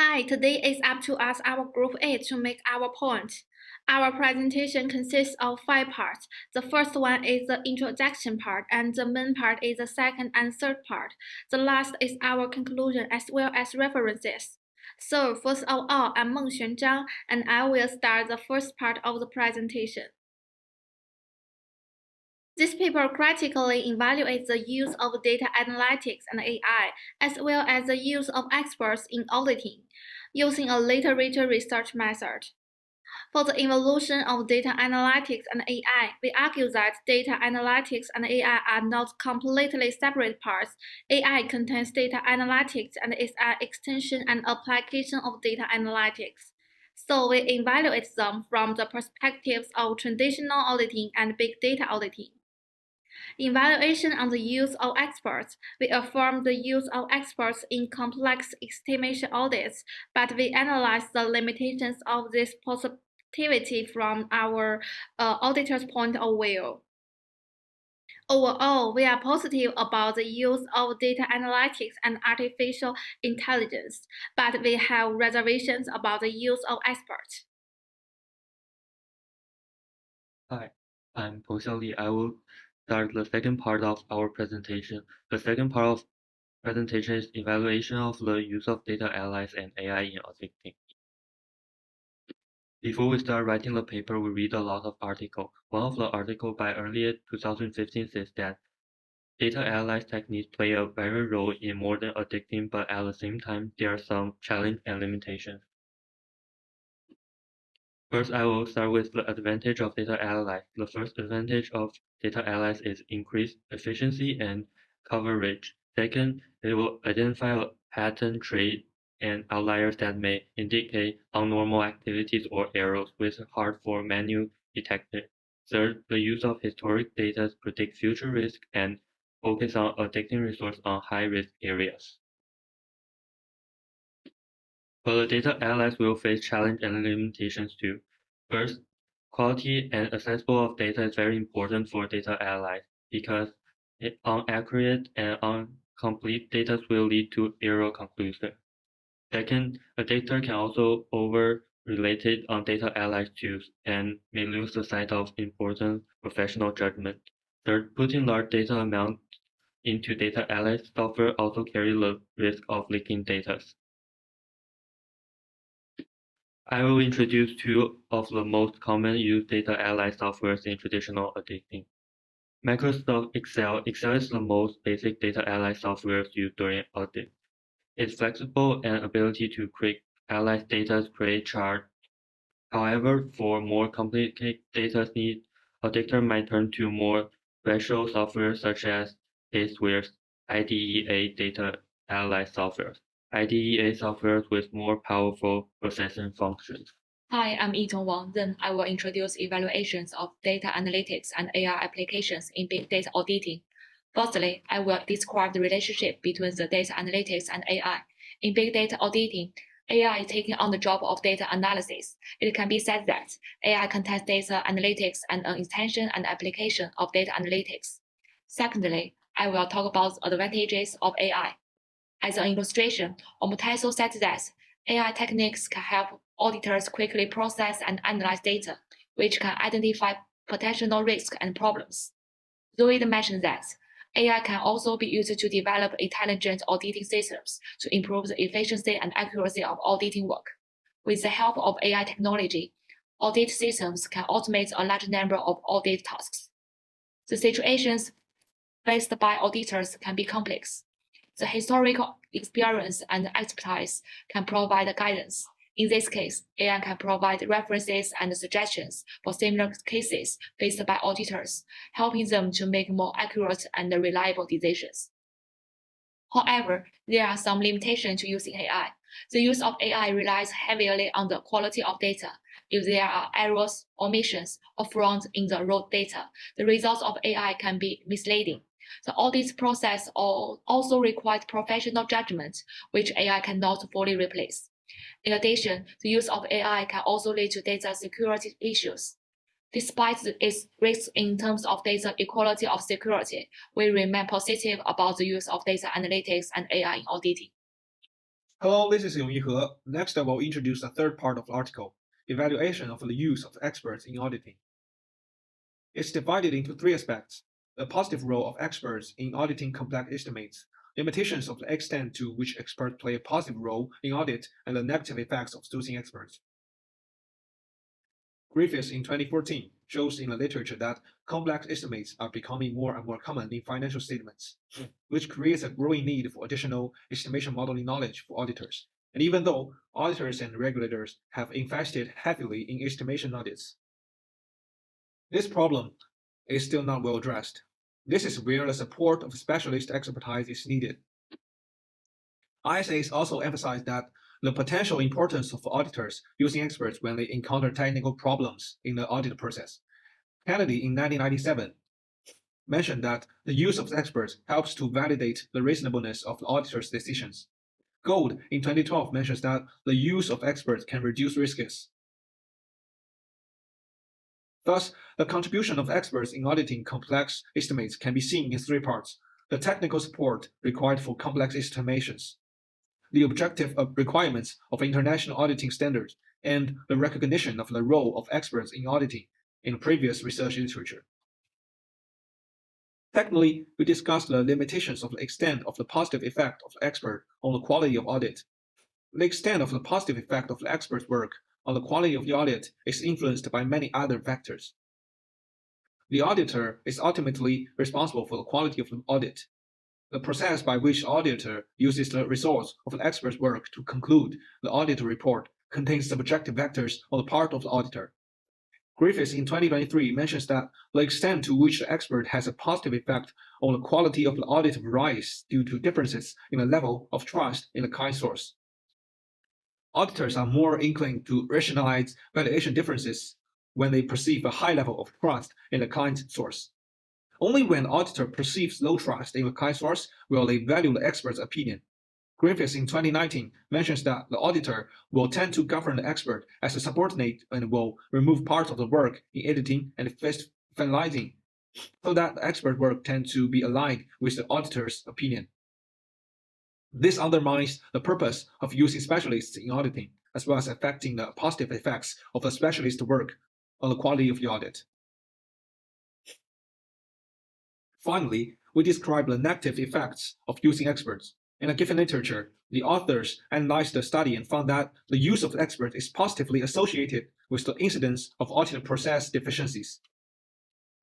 Hi, today it's up to us, our Group A, to make our point. Our presentation consists of 5 parts. The first one is the introduction part, and the main part is the second and third part. The last is our conclusion as well as references. So, first of all, I'm Meng Xuan Zhang, and I will start the first part of the presentation. This paper critically evaluates the use of data analytics and AI, as well as the use of experts in auditing, using a literature research method. For the evolution of data analytics and AI, we argue that data analytics and AI are not completely separate parts. AI contains data analytics and is an extension and application of data analytics. So we evaluate them from the perspectives of traditional auditing and big data auditing. Evaluation on the use of experts. We affirm the use of experts in complex estimation audits, but we analyze the limitations of this possibility from our auditor's point of view. Overall, we are positive about the use of data analytics and artificial intelligence, but we have reservations about the use of experts. Hi, I'm Po Xiaoli. I will start the second part of our presentation. The second part of presentation is evaluation of the use of data analysis and AI in auditing. Before we start writing the paper, we read a lot of articles. One of the articles by earlier 2015 says that data analysis techniques play a very role in modern auditing, but at the same time, there are some challenges and limitations. First, I will start with the advantage of data analysis. The first advantage of data analysis is increased efficiency and coverage. Second, it will identify a pattern, trait, and outliers that may indicate abnormal activities or errors, which are hard for manual detection. Third, the use of historic data predict future risk and focus on addicting resource on high-risk areas. But the data analysis will face challenges and limitations too. First, quality and accessibility of data is very important for data analysis because inaccurate and incomplete data will lead to error conclusion. Second, a data can also over-related on data analysis tools and may lose the sight of important professional judgment. Third, putting large data amounts into data analysis software also carry the risk of leaking data. I will introduce two of the most common used data analysis softwares in traditional auditing. Microsoft Excel. Excel is the most basic data analysis software used during audit. Its flexible and ability to quick analyze data create chart. However, for more complicated data needs, auditor might turn to more special software such as Caseware's IDEA data analysis software. IDEA software with more powerful processing functions. Hi, I'm Yitong Wang. Then I will introduce evaluations of data analytics and AI applications in big data auditing. Firstly, I will describe the relationship between the data analytics and AI. In big data auditing, AI is taking on the job of data analysis. It can be said that AI contains data analytics and an extension and application of data analytics. Secondly, I will talk about the advantages of AI. As an illustration, Omotaiso said that AI techniques can help auditors quickly process and analyze data, which can identify potential risks and problems. Zoid mentioned that AI can also be used to develop intelligent auditing systems to improve the efficiency and accuracy of auditing work. With the help of AI technology, audit systems can automate a large number of audit tasks. The situations faced by auditors can be complex. The historical experience and expertise can provide guidance. In this case, AI can provide references and suggestions for similar cases faced by auditors, helping them to make more accurate and reliable decisions. However, there are some limitations to using AI. The use of AI relies heavily on the quality of data. If there are errors, omissions, or fraud in the raw data, the results of AI can be misleading. The audit process also requires professional judgment, which AI cannot fully replace. In addition, the use of AI can also lead to data security issues. Despite its risks in terms of data equality of security, we remain positive about the use of data analytics and AI in auditing. Hello, this is Yongyi He. Next, I will introduce the third part of the article, evaluation of the use of experts in auditing. It's divided into three aspects: the positive role of experts in auditing complex estimates, limitations of the extent to which experts play a positive role in audit, and the negative effects of choosing experts. Griffiths in 2014 shows in the literature that complex estimates are becoming more and more common in financial statements, which creates a growing need for additional estimation modeling knowledge for auditors. And even though auditors and regulators have invested heavily in estimation audits, this problem is still not well addressed. This is where the support of specialist expertise is needed. ISAs also emphasize that the potential importance of auditors using experts when they encounter technical problems in the audit process. Kennedy in 1997 mentioned that the use of experts helps to validate the reasonableness of the auditor's decisions. Gold in 2012 mentions that the use of experts can reduce risks. Thus, the contribution of experts in auditing complex estimates can be seen in three parts: the technical support required for complex estimations, the objective requirements of international auditing standards, and the recognition of the role of experts in auditing in previous research literature. Secondly, we discussed the limitations of the extent of the positive effect of the expert on the quality of audit. The extent of the positive effect of the expert's work on the quality of the audit is influenced by many other factors. The auditor is ultimately responsible for the quality of the audit. The process by which the auditor uses the results of the expert's work to conclude the audit report contains subjective factors on the part of the auditor. Griffiths in 2023 mentions that the extent to which the expert has a positive effect on the quality of the audit varies due to differences in the level of trust in the client source. Auditors are more inclined to rationalize valuation differences when they perceive a high level of trust in the client source. Only when the auditor perceives low trust in the client source will they value the expert's opinion. Griffiths in 2019 mentions that the auditor will tend to govern the expert as a subordinate and will remove parts of the work in editing and finalizing, so that the expert work tends to be aligned with the auditor's opinion. This undermines the purpose of using specialists in auditing, as well as affecting the positive effects of the specialist work on the quality of the audit. Finally, we describe the negative effects of using experts. In a given literature, the authors analyzed the study and found that the use of experts is positively associated with the incidence of audit process deficiencies.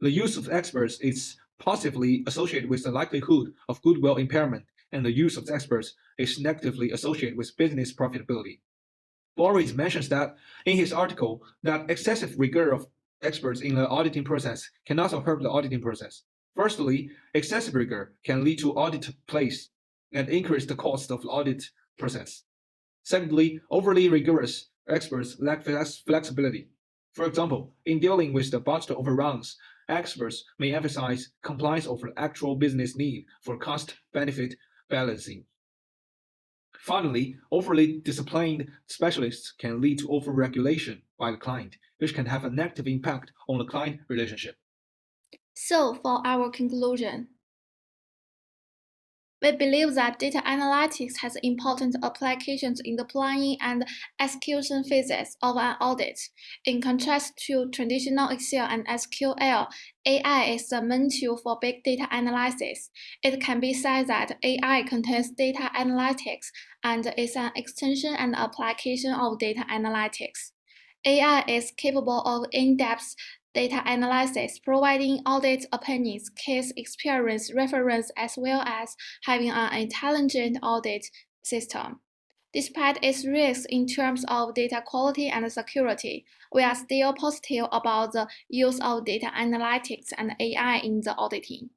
The use of experts is positively associated with the likelihood of goodwill impairment, and the use of experts is negatively associated with business profitability. Boris mentions that in his article that excessive rigor of experts in the auditing process can also hurt the auditing process. Firstly, excessive rigor can lead to audit delays and increase the cost of the audit process. Secondly, overly rigorous experts lack flexibility. For example, in dealing with the budget overruns, experts may emphasize compliance over actual business need for cost-benefit balancing. Finally, overly disciplined specialists can lead to overregulation by the client, which can have a negative impact on the client relationship. So, for our conclusion, we believe that data analytics has important applications in the planning and execution phases of an audit. In contrast to traditional Excel and SQL, AI is the main tool for big data analysis. It can be said that AI contains data analytics and is an extension and application of data analytics. AI is capable of in-depth data analysis, providing audit opinions, case experience reference, as well as having an intelligent audit system. Despite its risks in terms of data quality and security, we are still positive about the use of data analytics and AI in the auditing.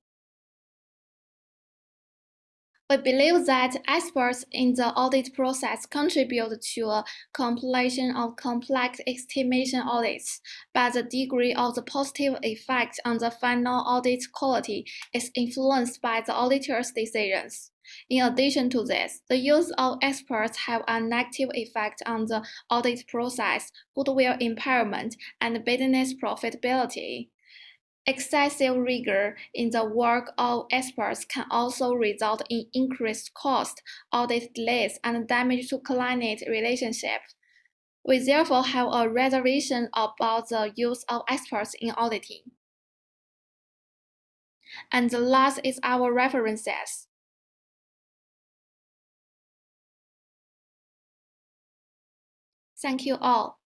We believe that experts in the audit process contribute to a completion of complex estimation audits, but the degree of the positive effect on the final audit quality is influenced by the auditor's decisions. In addition to this, the use of experts have a negative effect on the audit process, goodwill impairment, and business profitability. Excessive rigor in the work of experts can also result in increased cost, audit delays, and damage to client relationships. We therefore have a reservation about the use of experts in auditing. And the last is our references. Thank you all.